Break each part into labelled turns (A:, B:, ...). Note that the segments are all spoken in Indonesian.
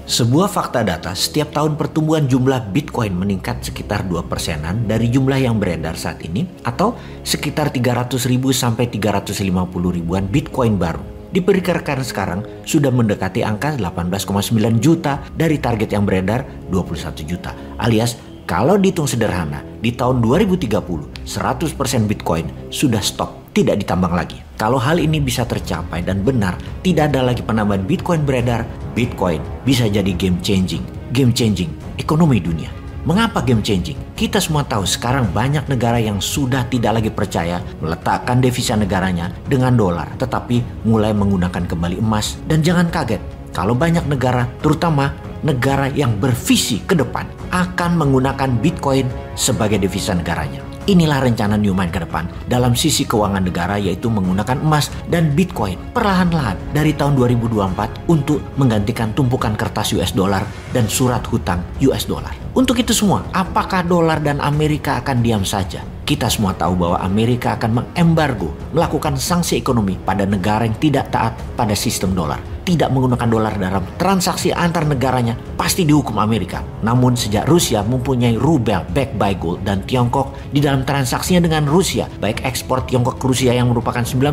A: Sebuah fakta data, setiap tahun pertumbuhan jumlah Bitcoin meningkat sekitar 2%-an dari jumlah yang beredar saat ini, atau sekitar 300.000 sampai 350.000-an Bitcoin baru. Diperkirakan sekarang sudah mendekati angka 18,9 juta dari target yang beredar 21 juta. Alias kalau dihitung sederhana, di tahun 2030, 100% Bitcoin sudah stop, tidak ditambang lagi. Kalau hal ini bisa tercapai dan benar, tidak ada lagi penambahan Bitcoin beredar, Bitcoin bisa jadi game changing ekonomi dunia. Mengapa game changing? Kita semua tahu sekarang banyak negara yang sudah tidak lagi percaya meletakkan devisa negaranya dengan dolar, tetapi mulai menggunakan kembali emas. Dan jangan kaget, kalau banyak negara, terutama negara yang bervisi ke depan, akan menggunakan Bitcoin sebagai devisa negaranya. Inilah rencana Newmind ke depan dalam sisi keuangan negara, yaitu menggunakan emas dan Bitcoin perlahan-lahan dari tahun 2024 untuk menggantikan tumpukan kertas US dollar dan surat hutang US dollar. Untuk itu semua, apakah dolar dan Amerika akan diam saja? Kita semua tahu bahwa Amerika akan mengembargo, melakukan sanksi ekonomi pada negara yang tidak taat pada sistem dolar. Tidak menggunakan dolar dalam transaksi antar negaranya pasti dihukum Amerika. Namun sejak Rusia mempunyai rubel backed by gold dan Tiongkok di dalam transaksinya dengan Rusia, baik ekspor Tiongkok ke Rusia yang merupakan 19%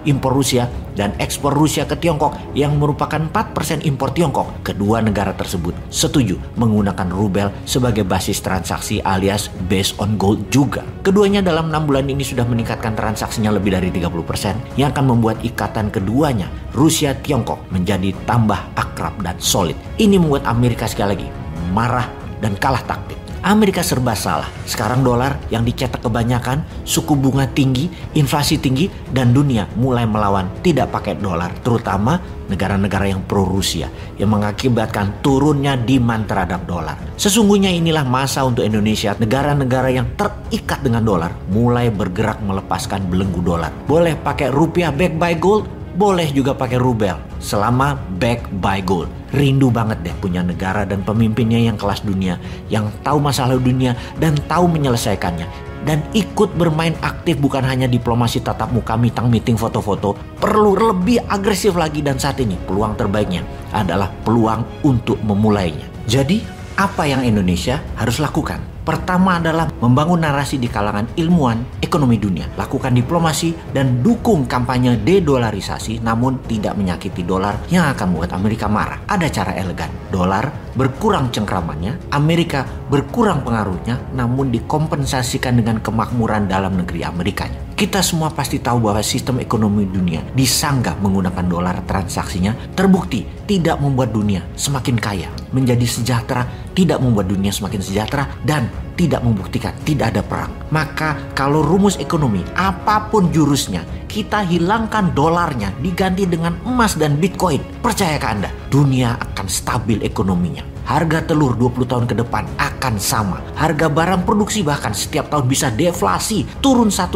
A: impor Rusia dan ekspor Rusia ke Tiongkok yang merupakan 4% impor Tiongkok, kedua negara tersebut setuju menggunakan rubel sebagai basis transaksi alias based on gold juga. Keduanya dalam 6 bulan ini sudah meningkatkan transaksinya lebih dari 30% yang akan membuat ikatan keduanya Rusia Tiongkok menjadi tambah akrab dan solid. Ini membuat Amerika sekali lagi marah dan kalah taktik. Amerika serba salah. Sekarang dolar yang dicetak kebanyakan, suku bunga tinggi, inflasi tinggi, dan dunia mulai melawan tidak pakai dolar, terutama negara-negara yang pro Rusia yang mengakibatkan turunnya demand terhadap dolar. Sesungguhnya inilah masa untuk Indonesia, negara-negara yang terikat dengan dolar mulai bergerak melepaskan belenggu dolar. Boleh pakai rupiah backed by gold, boleh juga pakai rubel selama backed by gold. Rindu banget deh punya negara dan pemimpinnya yang kelas dunia, yang tahu masalah dunia dan tahu menyelesaikannya, dan ikut bermain aktif, bukan hanya diplomasi tatap muka, meeting foto-foto. Perlu lebih agresif lagi, dan saat ini peluang terbaiknya adalah peluang untuk memulainya. Jadi apa yang Indonesia harus lakukan? Pertama adalah membangun narasi di kalangan ilmuwan ekonomi dunia. Lakukan diplomasi dan dukung kampanye dedolarisasi, namun tidak menyakiti dolar yang akan membuat Amerika marah. Ada cara elegan. Dolar berkurang cengkramannya, Amerika berkurang pengaruhnya, namun dikompensasikan dengan kemakmuran dalam negeri Amerikanya. Kita semua pasti tahu bahwa sistem ekonomi dunia disanggah menggunakan dolar transaksinya, terbukti tidak membuat dunia semakin kaya, menjadi sejahtera, tidak membuat dunia semakin sejahtera, dan tidak membuktikan tidak ada perang. Maka kalau rumus ekonomi apapun jurusnya, kita hilangkan dolarnya diganti dengan emas dan Bitcoin, percayakah Anda, dunia akan stabil ekonominya. Harga telur 20 tahun ke depan akan sama. Harga barang produksi bahkan setiap tahun bisa deflasi, turun 1%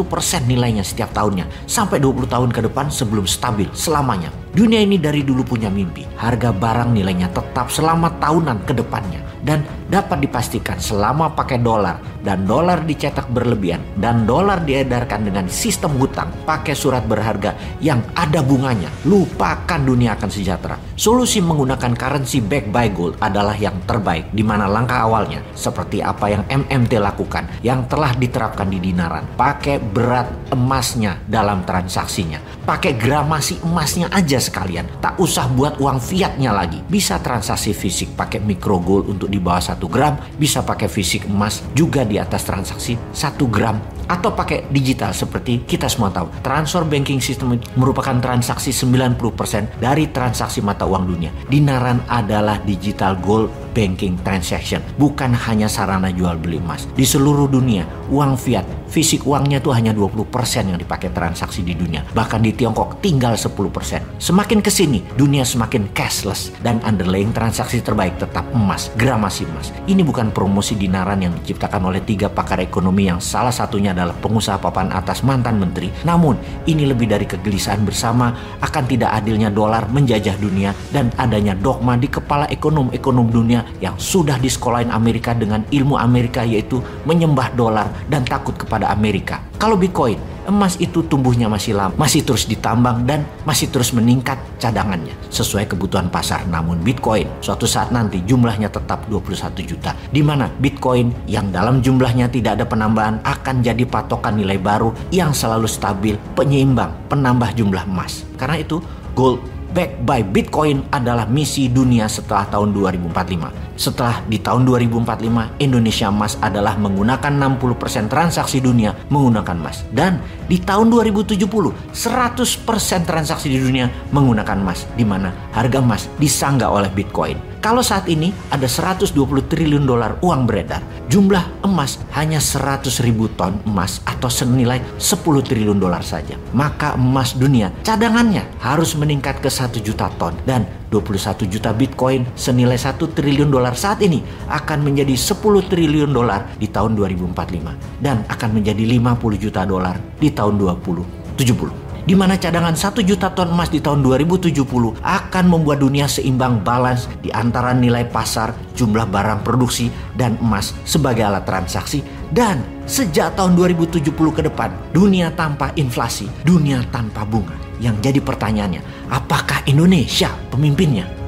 A: nilainya setiap tahunnya, sampai 20 tahun ke depan sebelum stabil selamanya. Dunia ini dari dulu punya mimpi. Harga barang nilainya tetap selama tahunan ke depannya. Dan dapat dipastikan selama pakai dolar dan dolar dicetak berlebihan dan dolar diedarkan dengan sistem hutang pakai surat berharga yang ada bunganya, lupakan dunia akan sejahtera. Solusi menggunakan currency backed by gold adalah yang terbaik, di mana langkah awalnya seperti apa yang MMT lakukan yang telah diterapkan di dinaran. Pakai berat emasnya dalam transaksinya, pakai gramasi emasnya aja sekalian, tak usah buat uang fiatnya lagi. Bisa transaksi fisik pakai micro gold untuk di bawah 1 gram, bisa pakai fisik emas juga di atas transaksi 1 gram, atau pakai digital seperti kita semua tahu. Transfer banking system merupakan transaksi 90% dari transaksi mata uang dunia. Dinaran adalah digital gold banking transaction, bukan hanya sarana jual beli emas. Di seluruh dunia, uang fiat, fisik uangnya tuh hanya 20% yang dipakai transaksi di dunia. Bahkan di Tiongkok tinggal 10%. Semakin kesini, dunia semakin cashless dan underlying transaksi terbaik tetap emas, gramasi emas. Ini bukan promosi dinaran yang diciptakan oleh 3 pakar ekonomi yang salah satunya adalah pengusaha papan atas mantan menteri. Namun, ini lebih dari kegelisahan bersama akan tidak adilnya dolar menjajah dunia dan adanya dogma di kepala ekonom-ekonom dunia yang sudah disekolahin Amerika dengan ilmu Amerika, yaitu menyembah dolar dan takut kepada Amerika. Kalau Bitcoin emas itu tumbuhnya masih lama, masih terus ditambang dan masih terus meningkat cadangannya sesuai kebutuhan pasar. Namun Bitcoin suatu saat nanti jumlahnya tetap 21 juta, di mana Bitcoin yang dalam jumlahnya tidak ada penambahan akan jadi patokan nilai baru yang selalu stabil, penyeimbang, penambah jumlah emas. Karena itu gold backed by Bitcoin adalah misi dunia setelah tahun 2045. Setelah di tahun 2045, Indonesia Emas adalah menggunakan 60% transaksi dunia menggunakan emas. Dan di tahun 2070, 100% transaksi di dunia menggunakan emas, di mana harga emas disanggah oleh Bitcoin. Kalau saat ini ada 120 triliun dolar uang beredar, jumlah emas hanya 100.000 ton emas atau senilai 10 triliun dolar saja. Maka emas dunia cadangannya harus meningkat ke 1 juta ton, dan 21 juta Bitcoin senilai 1 triliun dolar saat ini akan menjadi 10 triliun dolar di tahun 2045 dan akan menjadi 50 juta dolar di tahun 2070. Di mana cadangan 1 juta ton emas di tahun 2070 akan membuat dunia seimbang, balance di antara nilai pasar, jumlah barang produksi, dan emas sebagai alat transaksi. Dan sejak tahun 2070 ke depan, dunia tanpa inflasi, dunia tanpa bunga. Yang jadi pertanyaannya, apakah Indonesia pemimpinnya?